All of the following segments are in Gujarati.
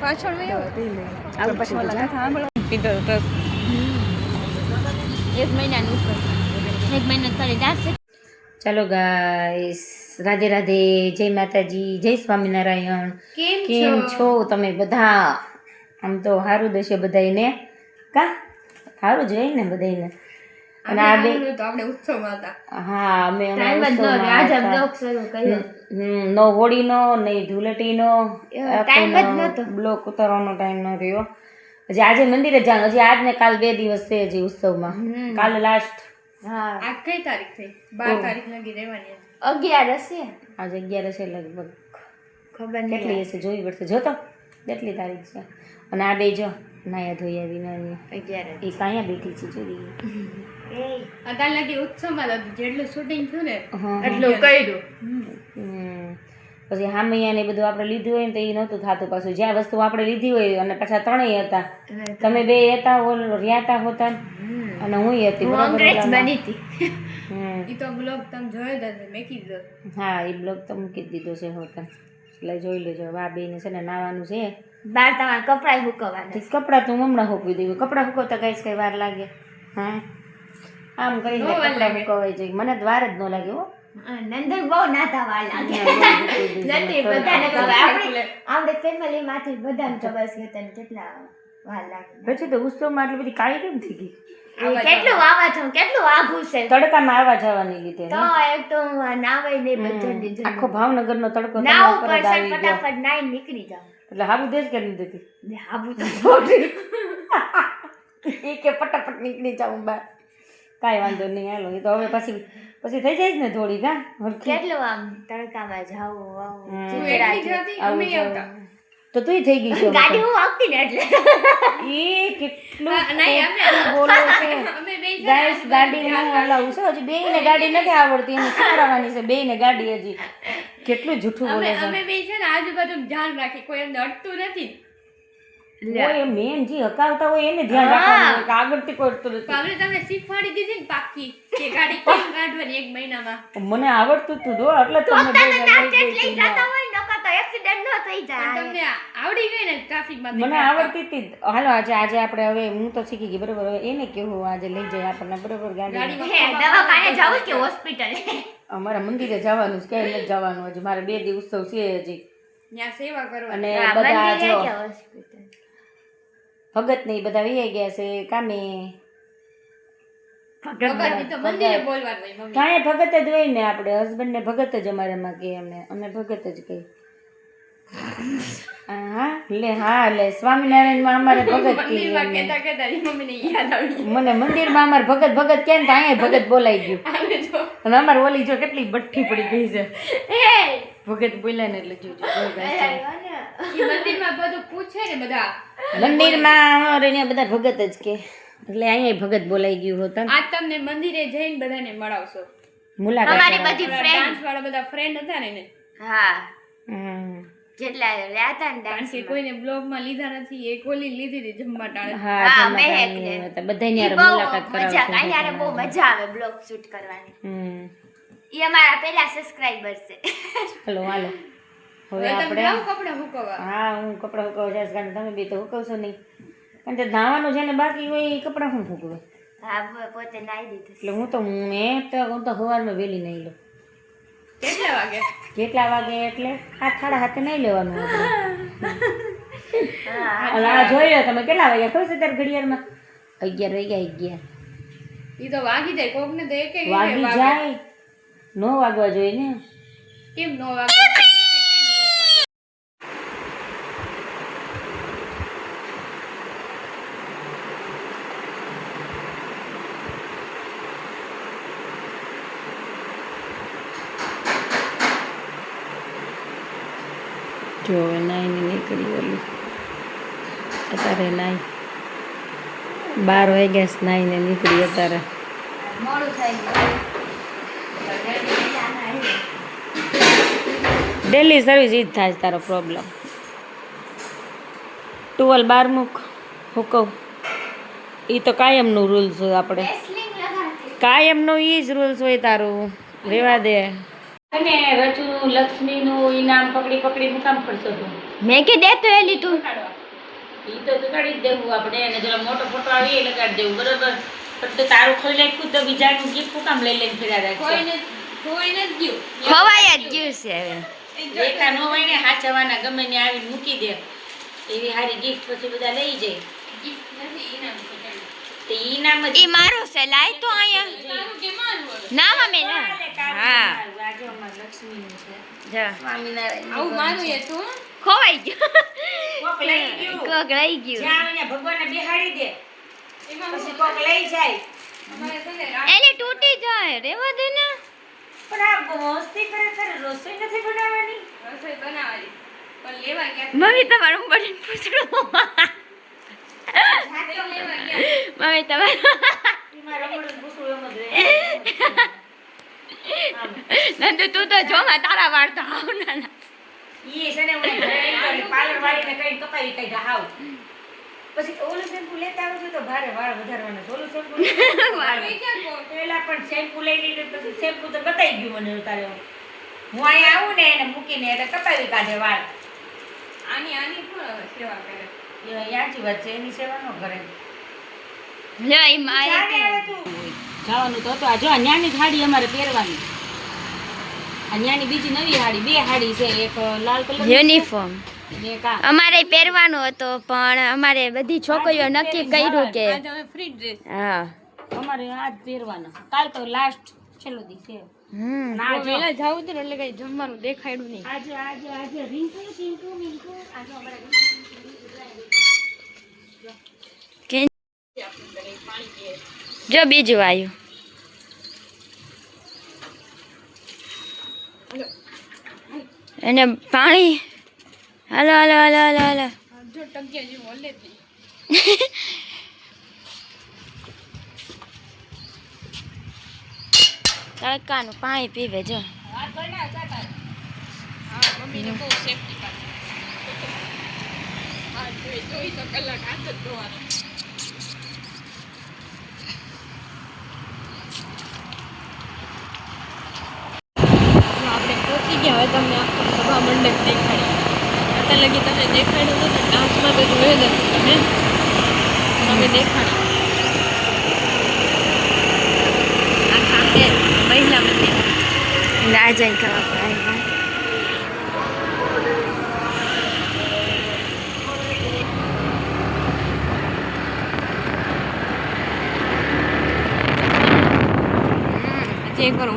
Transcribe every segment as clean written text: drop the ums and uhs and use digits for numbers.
પાછળ વયો આવું પછી ઓલા સાંભળો પીધો રસ 1 મહિનાનું ઉપર 1 મહિના કરી દાસે. ચાલો ગાઈસ, રાધે રાધે, જય માતાજી, જય સ્વામિનારાયણ. કેમ છો તમે બધા? આમ તો સારું દેશે બધાને, કા સારું જ હોય ને બધાને. અને આ બે તો આપણે ઉત્સવમાં હતા. હા, અમે આજે બ્લોગ શરૂ કર્યો. નો હોળીનો નહીં ધૂળેટીનો ટાઈમ જ નહોતો. બ્લોક ઉતારવાનો ટાઈમ ન રહ્યો. હજી આજે મંદિરે જવાનું, હજી આજ ને કાલ 2 દિવસ છે હજી ઉત્સવમાં. કાલે લાસ્ટ. હા, આજ કઈ તારીખ થઈ? 12 તારીખ લગી રહેવાની હતી. 11 હશે આજે 11 છે લગભગ. ખબર નહીં કેટલી હશે જોવી પડશે. જોતો કેટલી તારીખ છે. અને આ બે જો નાયા ધોઈ આવીને 11 એ કાંયા બેઠી છે જોઈ. અત્યાર લગી ઉત્સવમાં હતું, જેટલું શૂટિંગ થયું ને એટલું કર્યું. પછી હામૈયા ને બધું આપણે લીધું હોય ને તો એ નહોતું થતું પાછું. જ્યાં વસ્તુ આપણે લીધી હોય અને પાછા 3 હતા, તમે 2 હતા, રહ્યા હતા હોતા અને હું હતી બની હતી. ઈ તો બ્લોગ તમે જોયો જ હશે, મેં કીધું. હા, એ બ્લોગ તો મૂકી જ દીધો છે હોતા, એટલે જોઈ લેજો. આ બેને છે ને નાવાનું છે, બાર તમારા કપડાં હુકવવાના. કપડાં તો હું હમણાં હોપી દઉં. કપડાં હુકવતા કઈ વાર લાગે? હા, આમ કરીને કપડાં હુકવાઈ જાય. મને તો વાર જ ન લાગે હો. નંદર બહુ નાતા વાર લાગે. નથી બધાને ખબર, આપણે ફેમિલી માંથી બધાને ખબર છે તને કેટલા વાર લાગે. પછી તો ઉત્સવમાં આટલી બધી કાળી કેમ થઈ ગઈ? કેટલું આવા છો, કેટલું આઘું છે. તડકામાં આવવા જવાની લીધે તો એક તો નાવાય ને બધું આખો ભાવનગરનો તડકો નાવ પર ફટાફટ નાઈ નીકળી જાવ. એટલે હાબુ દેશ કે નહીં દેતી? હાબુ તો થોડી એ કે ફટાફટ નીકળી જાઉં બહાર. કાંઈ વાંધો નહીં, હાલો. એ તો હવે પછી થઈ જાય ને થોડી. કા કેટલું આમ તડકામાં જાવું આવું. તો તુંય થઈ ગઈ છે ગાડી હું આવતી ને એટલે એ કેટલું બોલો છે ગાઈસ. ગાડી હું હલાવું છું, હજી બેયને ગાડી નથી આવડતી, એને શીખવાડવાની છે બેયને ગાડી. હજી કેટલું જૂઠું બોલે છે. અમે બે છે ને આજુબાજુ ધ્યાન રાખી, કોઈ અંદર અડતું નથી. ઓય મેન જે હકાવતા હોય એને ધ્યાન રાખવાનું હોય કે આગળથી કોઈ અડતું નથી. આપણે તમને શીખવાડી દીધી ને પાકી કે ગાડી કેમ કાઢવાની 1 મહિનામાં. મને આવડતું હતું દો એટલે તમને લઈ જતા હોય નકર તો એક્સિડન્ટ ન થઈ જાય. તમને આવડી ગઈ ને ટ્રાફિકમાં? મને આવડતી હતી. હાલો આજે આપણે હવે હું તો શીખી ગઈ બરોબર. હવે એને કેવું આજે લઈ જાય આપણને બરોબર ગાડી. દવાખાને જાવું કે હોસ્પિટલ? અમારા મંદિરે જવાનું છે, ક્યાંય નથી જવાનું. હજી મારે 2 દિવસ ઉત્સવ છે હજી. ત્યાં સેવા કરવા અને બધા જો ભગત ને બધા વહી ગયા છે કામે. ભગત તો મંદિરે બોલવાનું હોય મમ્મી. કાંઈ ભગત જ હોય ને, આપણે હસબન્ડ ને ભગત જ અમારામાં કે અમે ભગત જ કહીએ. હા લે સ્વામિનારાયણ માં અમારે ભગત કહીએ. મને મંદિરમાં અમારે ભગત કેમ તો અહીંયા ભગત બોલાઈ ગયું. અને અમારે ઓલી જો કેટલી બઠ્ઠી પડી ગઈ છે ભગત બોલ્યા ને એટલે જોજો. મંદિરમાં બધું પૂછે ને બધા, મંદિરમાં અમારે બધા ભગત જ કે, એટલે અહીંયા ભગત બોલાઈ ગયું હોતા. આજ તમને મંદિરે જઈને બધાને મળાવશો. મુલાકાત અમારી બધી ફ્રેન્ડ વાળા બધા ફ્રેન્ડ હતા ને. હા, જેટલા રહ્યા હતા ને ડાન્સ કે કોઈને બ્લોગ માં લીધા નથી, એક ઓલી લીધી હતી જમવા ટાણે. હા મહેક ને બધાની યાર મુલાકાત કરાવશું. મજા યાર બહુ મજા આવે બ્લોગ શૂટ કરવાની. ઈ અમારા પહેલા સબસ્ક્રાઇબર છે. હાલો હવે આપણે કપડા હુકવવા. હા, હું કપડા હુકવવા જઈશ, કારણ તમે બે તો હુકવશો નહીં. કારણ કે ધાવાનું છે ને બાકી હોય એ કપડા હું હુકવે. હા, પોતે નાઈ દીધું. એટલે હું તો સવારમાં વહેલી નાઈ લઉં. કેટલા વાગે એટલે 7:30 નાઈ લેવાનું આપણે. આ જોઈ લો તમે કેટલા વાગ્યા ખબર છે ત્યારે ઘડિયાળમાં? 11 વાગ્યા. ઈ તો વાગી જાય કોક ને તો એક વાગી જાય. નો વાગવા જોઈએ ને. કેમ નો વાગે? જો હવે નાઈને નીકળી ઓલું અત્યારે નાઈ 12 વાગ્યા નાઈને નીકળી અત્યારે. મોડું થઈ ગયું. ડેલી સર્વિસ ઈ જ થાય તારો પ્રોબ્લેમ. ટુવેલ 12 મૂક હુકવ. એ તો કાયમનું રૂલ્સ હોય આપણે, કાયમનું ઈ જ રૂલ્સ હોય તારું. રેવા દે. અને રચુ લક્ષ્મીનું ઇનામ પકડી હું કામ કરશો તું? મેં કે દે તો એ લીધું. ઈ તો કાઢી જ દેવું આપણે, અને જરા મોટો ફોટો આવી એટલે કાઢી દેવું, બરોબર. પણ તો તારું ખોઈ નાખ્યું તો બીજાનું ગિફ્ટ શું કામ લઈ લઈને ફેરા રાખશે? ખવાય જ ગયું છે હવે. દેખા નો હોય ને હાચવાના, ગમે ને આવીને મૂકી દે એવી હારી ગિફ્ટ પછી બધા લઈ જાય. તો ઈનામ જ ઈ મારો છે, લાય તો અહીંયા. ના મમ્મી ના. હા આજે અમાર લક્ષ્મીનું છે. જા સ્વામિનારાયણ આવું મારું એ તું ખવાઈ ગયું. કોક લઈ ગયું. કોક લઈ ગયું. જ્યાં આવીને ભગવાનને બેહાડી દે પછી કોક લઈ જાય. અમારે છે ને એટલે તૂટી જાય, રેવા દે ને. પણ આ મસ્તી કરે રસોઈ નથી બનાવવાની. રસોઈ બનાવવાની પણ લેવા ગયા મમ્મી તમારું બડીને પૂછડું. લેવા ગયા મમ્મી તમારું એમાં રમણું પૂછું એમ જ રહે. આમ. નંદુ તું તો જો માં તારા વાળ તો હાવ નાના. ઈ છે ને હું પાર્લર વાળીને કઈ કપાવી કઈ હાવ. પછી તો ઓલું શેમ્પુ લેતા આવું છું તો ભારે વાળ વધારવાના. ઓલું શેમ્પુ પેલા પણ શેમ્પુ લઈ લીધું પછી શેમ્પુ તો બતાઈ ગયું મને ઉતારે. હું અહીંયા આવું ને એને મૂકીને એટલે કપાવી કાઢે વાળ. આની કોણ હવે સેવા કરે એ યાચી વાત છે, એની સેવા ન કરે. લે ઈ મારે જવાનું તો આ જો આ ન્યાની હાડી અમારે પહેરવાની. આ ન્યાની બીજી નવી હાડી, બે હાડી છે, એક લાલ કલર યુનિફોર્મ ને એક આ. અમારે પહેરવાનો હતો પણ અમારે બધી છોકરીઓ નક્કી કર્યું કે આજ હવે ફ્રી ડ્રેસ હા. અમારે આજ પહેરવાનો. કાલ તો લાસ્ટ છેલ્લો દી છે. ના જો વેલા જાવું તો એટલે કઈ જમવાનું દેખાડ્યું નહીં આજે રીંકુ મિંકુ આજે અમારે જો બીજું આવ્યું. એને પાણી હાલો હાલો હાલો હાલો હાલો. જો ટંકી જેવું હલે જ નહીં તડકાનું પાણી પીવે જો. હા મમ્મીને બહુ સેફટી કાઢ હા જોઈ તો કલાક હાથ જ ધોવાનો આપણે પહોંચી ગયા. હવે તમને આખો સભા મંડપ દેખાડી. અત્યાર લગી તમે દેખાડ્યું હતું ને ડાન્સમાં તો જોયો જ હતું તમે. તમે દેખાડી આ સામે મહિલા મંદિર રાજા ખાવા પડે. જે કરો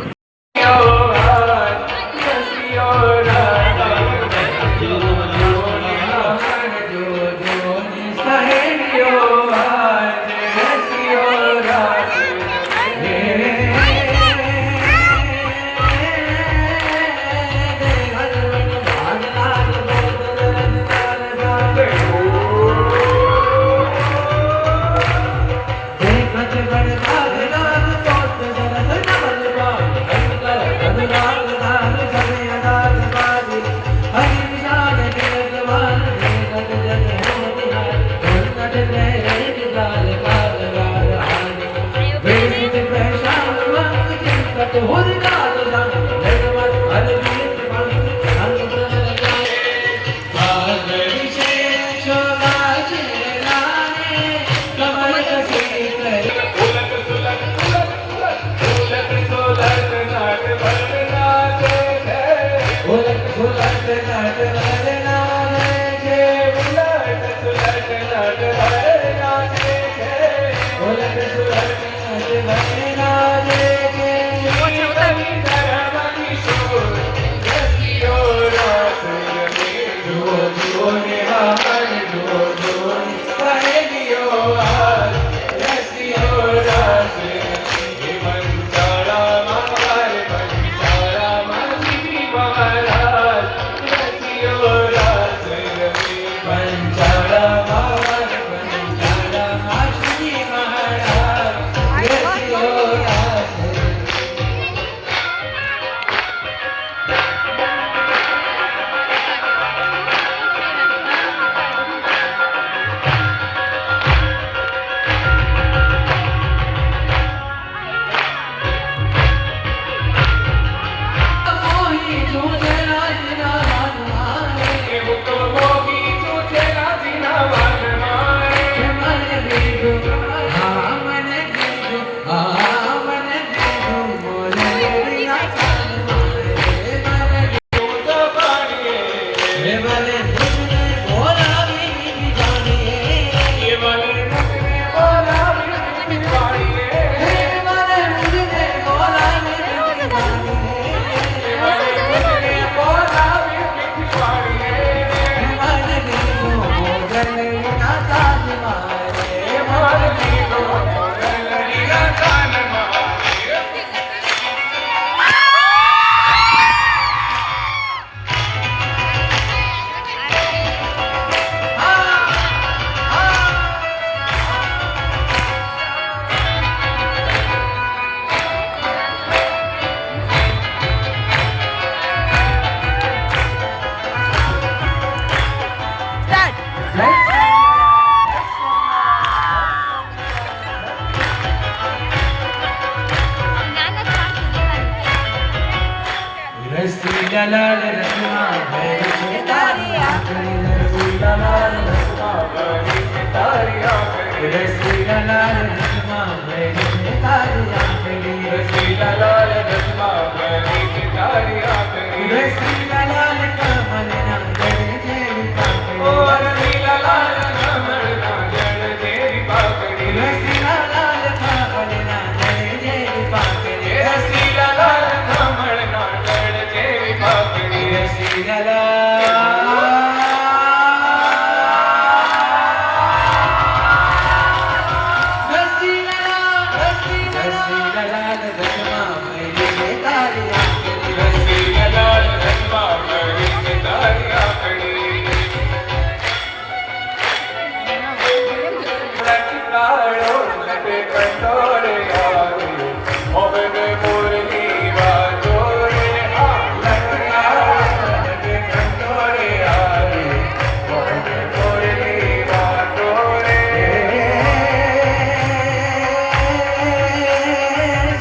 રસીલાલાલ રસમાં ભરી છે તારી આંખડી રસીલાલાલ રસમાં ભરી છે તારી આંખડી રસીલાલાલ રસમાં ભરી છે તારી આંખડી રસીલાલાલ રસમાં ભરી છે તારી આંખડી રસીલાલાલ કમલના ગળે જેવી પાંખડી ઓ રસીલાલાલ કમલના ગળે જેવી પાંખડી રસીલાલાલ કમલના ગળે જેવી પાંખડી રસીલાલાલ કમળના ગળે જેવી પાંખડી રસીલાલાલ રસમાં ભરી છે તારી આંખડી રસીલાલાલ રસમાં ભરી છે તારી આંખડી લટકાળો લટે કંટોળે આવી હવે મે મોરની વાતો રે આ લટકાળો લટે કંટોળે આવી હવે મે મોરની વાતો રે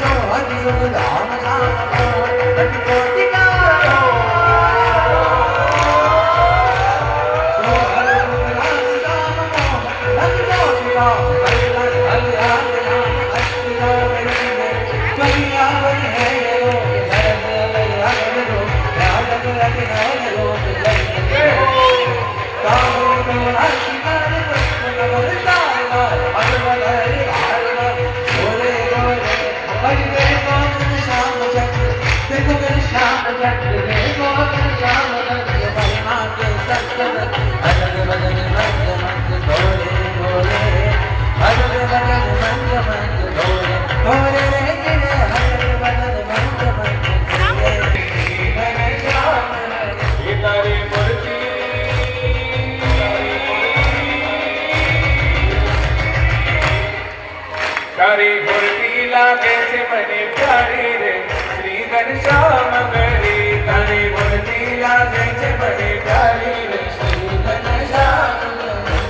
સોહદિયો ધામ ધામ લટકોટી કાળો તારી મૂર્તિ લાગે છે મને પ્યારી રે શ્રી ઘનશ્યામ ગરી તારી મૂર્તિ લાગે છે મને પ્યારી રે શ્રી ઘનશ્યામ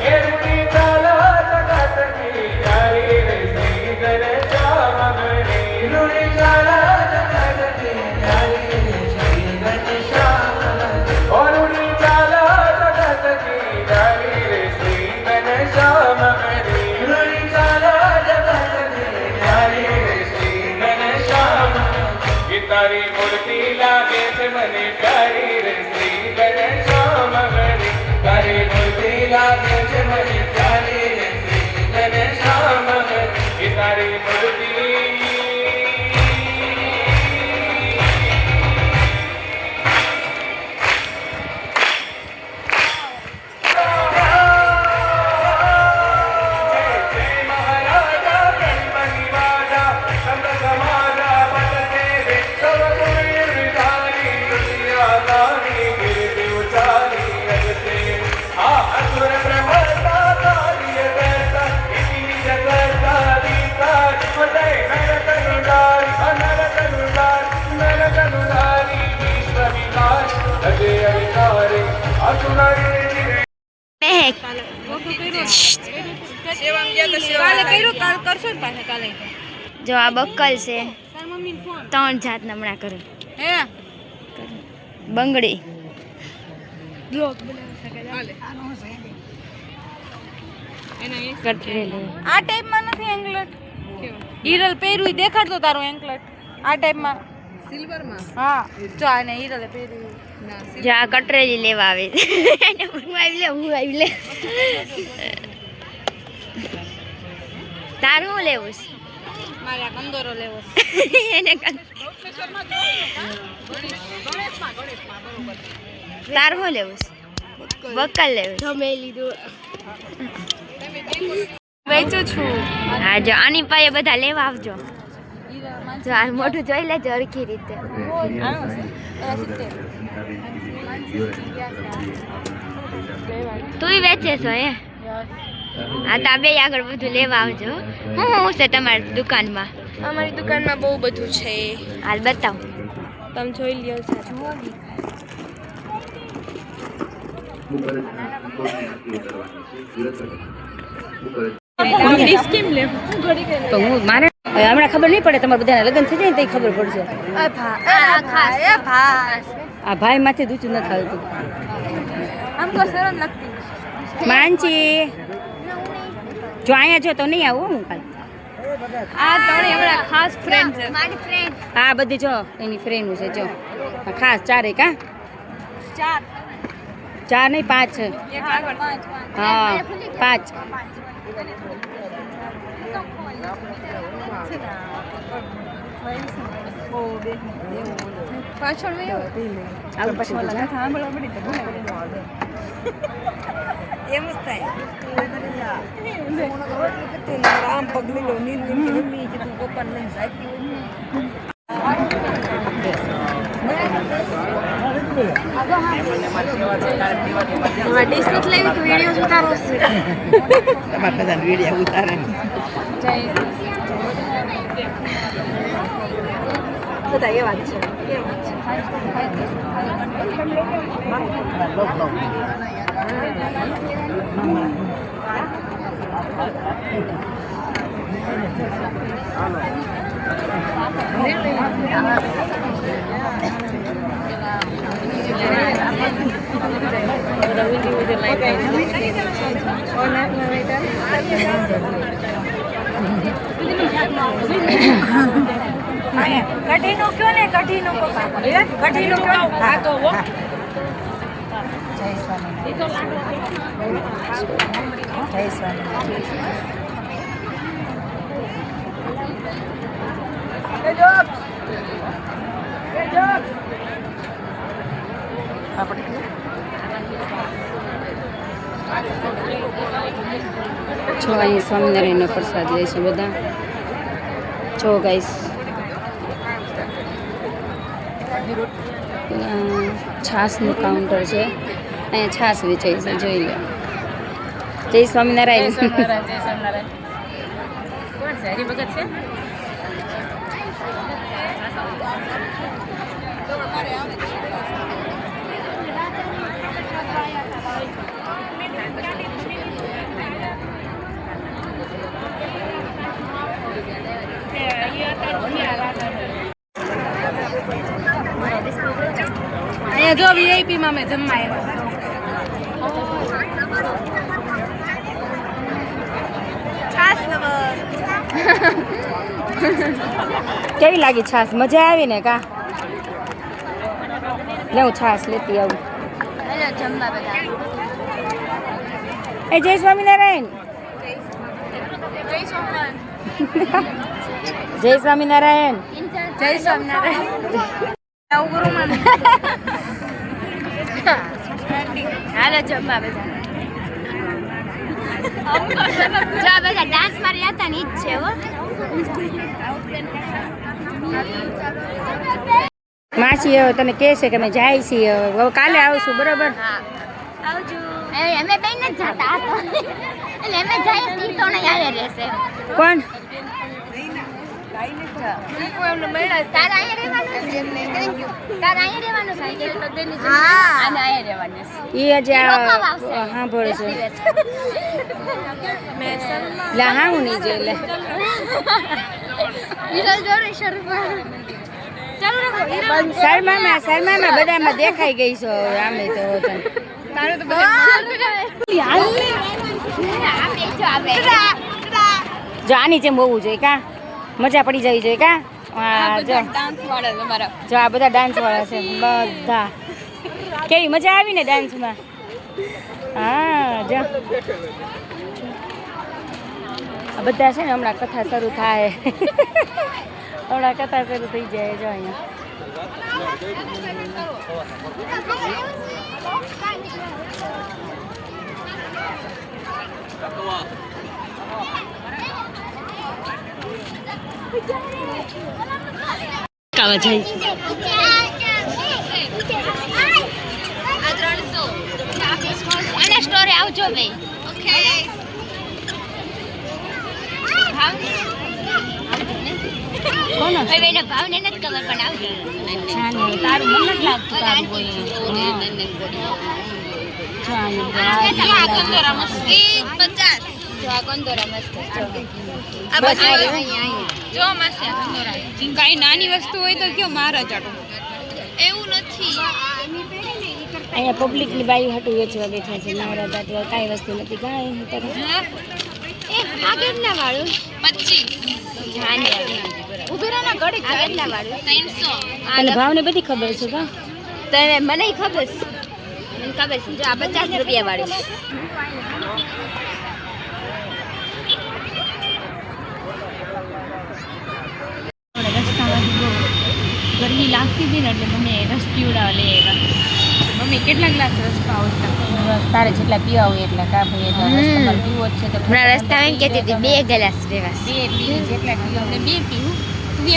એ રૂડી ચાલો જગતની પ્યારી રે શ્રી ઘનશ્યામ ગરી રૂડી ચાલો જગતની પ્યારી રે શ્રી ઘનશ્યામ ઓ રૂડી ચાલો જગતની પ્યારી રે શ્રી ઘનશ્યામ ગરી રૂડી ચાલો તારી મૂર્તિ લાગે છે મને પ્યારી રે શ્રી ઘનશ્યામ ગરી તારી મૂર્તિ લાગે છે મને પ્યારી રે શ્રી ઘનશ્યામ ગરી તારી મૂર્તિ જો આ બક્કલ છે 3 જાત નમણા કરે બંગડી કટરેલી આ ટાઈપમાં નથી એન્કલેટ હીરલ પહેર્યું દેખાડતો તારો એન્કલેટ આ ટાઈપમાં સિલ્વરમાં હા જો આને હીરલે પહેર્યું જો આ કટરેલી લેવા આવે હું આવી લે તારું શું લેવું છે મારે આ કંદોરો લેવો એને તાર શું લેવું છે બક્કલ લેવું તમે લીધું વેચું છું હા જો આની પાસે બધા લેવા આવજો જો આ મોઢું જોઈ લેજો હરખી રીતે તું વેચે છો હે હા તો બે આગળ બધું લેવા આવજો શું છે તમારી દુકાનમાં અમારી દુકાનમાં બહુ બધું છે હાલ બતાવ તમે જોઈ લ્યો તો હું મારે હમણાં ખબર નહીં પડે તમારે બધાના લગ્ન થઈ જાય ને તો ખબર પડશે ખાસ આ ભાઈ માંથી દૂચું નથી હાલતું. हमको शर्म लगती માનસી જો અહીંયા જો તો નહીં આવું હું ખાલી. આ ત્રણે હમણાં ખાસ ફ્રેન્ડ છે મારી ફ્રેન્ડ આ બધી જો એની ફ્રેન્ડ છે જો આ ખાસ ચારે કા 4 નહીં 5 છે એક આગળ હા 5 પાછળ વયો આવું પછી બીજા. સાંભળવા મળી તો એમ જ થાય આમ પગલી લો નીલ મમ્મી જે તું પપ્પા લઈને સાચી હા ડીશ નથી લેવી તો વિડીયો ઉતારો તમારે બધા વિડીયો ઉતારે બધા એવા જ છે કઢીનો કયો ને કઢીનો કઢીનો કયો હા તો જય સ્વામિનારાયણ જય છો અહીં સ્વામિનારાયણનો પ્રસાદ લે છે બધા જો ગાઈસ છાસનું કાઉન્ટર છે અહીંયા છાસ વેચાય છે જોઈ લો જય સ્વામિનારાયણ જય સ્વામિનારાયણ કોણ છે હરિભગત છે અહીંયા જો વીઆઈપી માં મેં જમવા કેવી લાગી છાસ મજા આવી ને કા લે હું છાસ લેતી આવું હેલો જમવા બધા એ જય સ્વામિનારાયણ જય સ્વામિનારાયણ જય સ્વામિનારાયણ હાલો જમવા બધા જો આ બધા ડાન્સ મારી હતા ને ઈ જ છે હો માસી હવે તને કહે છે કે અમે જાય છીએ હવે કાલે આવશું બરોબર હા આવજો અમે બેન જ જાતા આ તો એટલે અમે જાય ઈ તો નહીં હારે રહેશે કોણ તારા અહીંયા રહેવાનું તારા અહીંયા રહેવાનું છે હા અમે અહીંયા રહેવાનું છે એ હજી રોકાવા આવશે. હા ભળે છે લે હા હું નહીં જોઈ લે વિરલ જોડે શરૂ ચાલો રાખો શર્મામાં બધામાં દેખાઈ ગઈ છો હવે આમે તો તને તારે તો જો આની જેમ હોવું જોઈએ કા મજા પડી જવી જોઈએ કા હા જો ડાન્સ વાળા તમારા જો આ બધા ડાન્સ વાળા છે બધા કેવી મજા આવી ને ડાન્સમાં હા જો આ બધા છે ને હમણાં કથા શરૂ થાય હમણાં કથા શરૂ થઈ જાય જો અહીંયા કાવા જાય આના સ્ટોરે આવજો ભાઈ ઓકે કોનો ભાઈ બેનો ભાવને નથી ખબર પણ આવજો તારું મન નથી લાગતું તારું કોઈ કંદોરા મસ્ત 50 જો આ કંદોરા મસ્ત આ બસ જો માસે કંદોરા કાંઈ નાની વસ્તુ હોય તો કયો મારા ચાટો એવું નથી અહીંયા પબ્લિકની બાયું હાટું વેચવા બેઠા છે નવરાત્રા તો કાંઈ વસ્તુ નથી કાંઈ આ કેટલા વાળું 25 ઉભેરાના ગળે કેટલા વાળું 300 તને ભાવને બધી ખબર છે કા તને મને ખબર છે મને ખબર છે જો આ 50 રૂપિયા વાળી રસ્તામાંથી બહુ ગરમી લાગતી હતી ને એટલે મને રસ પીવડાવવા લઈ આવ્યા મમ્મી કેટલા ગ્લાસ રસ પાવો તારે જેટલા પીવા હોય એટલા કા ભાઈ એટલા રસ તમારે પીવો જ છે તો રસ્તા એમ કહેતી હતી 2 ગ્લાસ પીવા બે પી જેટલા પીવો બે પીવું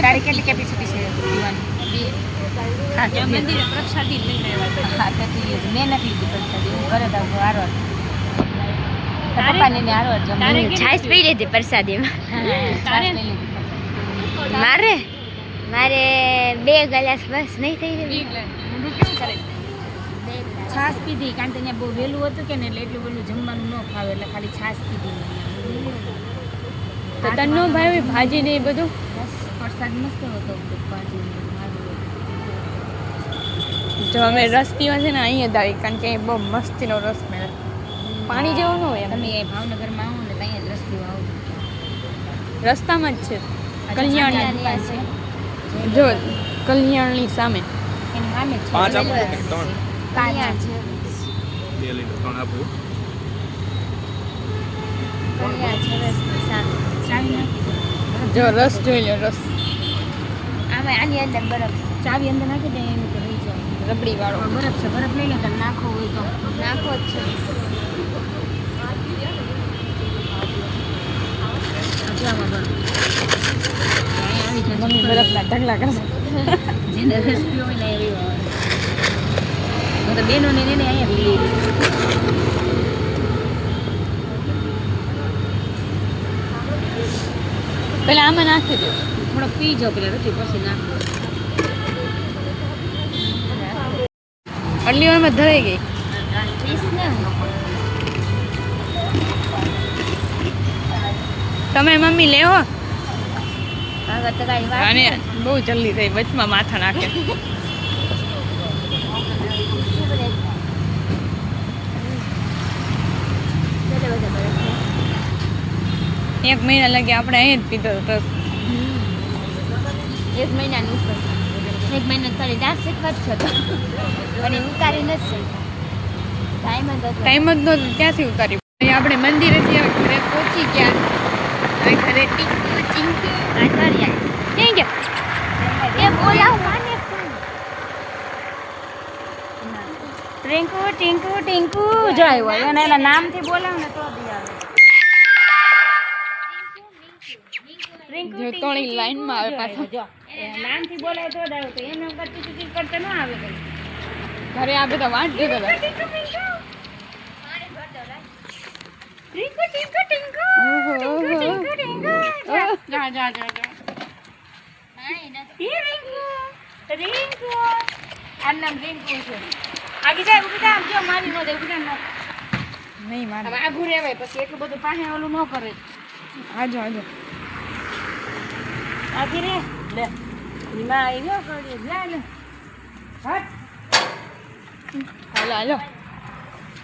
તારે કેટલી કેપેસિટી છે પીવાની ત્યાં મંદિરે પ્રસાદી લઈને આવ્યા હા તો પીએ મેં નથી લીધી પ્રસાદી હું ઘરે તો હારવાર પપ્પાને હારવાર જમવું છાશ પી લીધી પ્રસાદીમાં છાશ લઈ લીધી મારે 2 ગ્લાસ બસ નહીં થઈ ગયું કેવું કરે છાશ પીધી કારણ કે ત્યાં બહુ વહેલું હતું કે ને એટલે એટલું બધું જમવાનું ન ખાવે એટલે ખાલી છાશ પીધી તો તને નો ભાઈ ભાજી ને એ બધું બસ પ્રસાદ મસ્ત હતો ભાજી જો અમે રસ પીવા છે ને અહીંયા જ આવી કારણ કે અહીં બહુ મસ્તીનો રસ મળે પાણી જેવો ન હોય તમે એ ભાવનગરમાં આવો ને ત્યાં જ રસ પીવા આવો રસ્તામાં જ છે કલ્યાણ પાસે જો કલ્યાણની સામે એની સામે છે 5 આપો કે 3 કાયા છે 2 લીટર 3 આપો કલ્યાણ છે રસની સામે ચાવી નાખી દો. જો રસ જોઈ લો રસ આમાં આની અંદર બરફ ચાવી અંદર નાખી દે એમ કે રહી જાય રબડી વાળો બરફ છે બરફ લઈ લે તો નાખો હોય તો નાખો જ છે આટલામાં બરફ અહીંયા આવી જાય મમ્મી બરફના ઢગલા કરશે જેને રસ પીવો હોય ને એવી હોય હું તો બેનોને એને અહીંયા લઈ પેલા આમાં નાખી દો થોડોક પી જાઓ પેલા રચી પછી નાખો આટલી વારમાં ધરાઈ ગઈ પીસ ને તમે મમ્મી લેવો હવે તો કાંઈ વાત અને બહુ જલ્દી થઈ વચમાં માથા નાખે એક મહિના લાગે આપણે અહીં જ પીધો હતો 1 મહિનાનું ઉપર 1 મહિનો થોડી ડાન્સ શીખવા જ હતો અને ઉતારી નથી ટાઈમ જ હતો ટાઈમ જ નહોતો ક્યાંથી ઉતારી અહીં આપણે મંદિરેથી હવે ઘરે પહોંચી ગયા હવે ઘરે ટીંકુ ટીંકુ આચાર્યા ક્યાં ગયા એ બોલાવ માને ટિંકુ ટિંકુ ટિંકુ જો આવ્યો અને એના નામથી બોલાવ ને તો બી આવે જો તોણી લાઈનમાં આવે પાછો જો એના નામથી બોલાવ તો જ આવે તો એનો કરતી ટીકી કરતા ન આવે કઈ ઘરે આ બધા વાંટ જોતા હતા ટિંકુ ટિંકુ ટિંકુ જા જા જા જા રિંકુ આનું નામ રિંકુ છે આગી જાય ઉભી થા જો મારી નો દે ઉભી થા નો નહીં મારે હવે આઘું રહેવાય પછી એટલું બધું પાસે ઓલું ન કરે આજો આજો આખી રે લે એમાં આવ્યો કરી લે લે હટ હાલો હાલો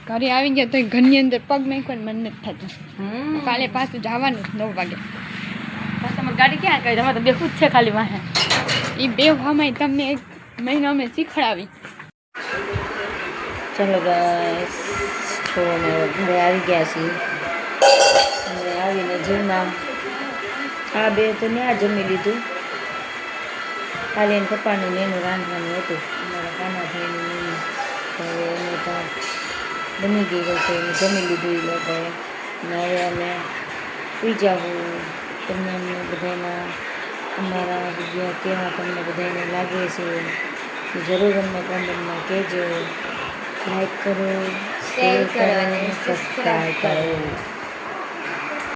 ઘરે આવી ગયા તો ઘરની અંદર પગ નાખ્યો ને મન નથી થતું કાલે પાછું જવાનું 9 વાગે તમે ગાડી ક્યાં કરી તમારે તો બેખું જ છે ખાલી વાહે એ બે ભામાં તમને 1 મહિનો અમે શીખડાવી ચલો ગાઈસ તો અમે ઘરે આવી ગયા છીએ અને આવીને જમવા આ બે તો ત્યાં જમી લીધું ખાલી એને પપ્પાનું ને એનું રાંધવાનું હતું અમારા કાના ભાઈનું તો હવે એને તો બની ગઈ હોય તો એને જમી લીધું એ લોકોએ અને હવે અમે સુઈ જવું તમને અમને બધાના અમારા વિડીયો કેવા તમને બધાને લાગે છે એ જરૂર અમને કોમેન્ટમાં કહેજો લાઈક કરો શેર કરો અને સબસ્ક્રાઈબ કરો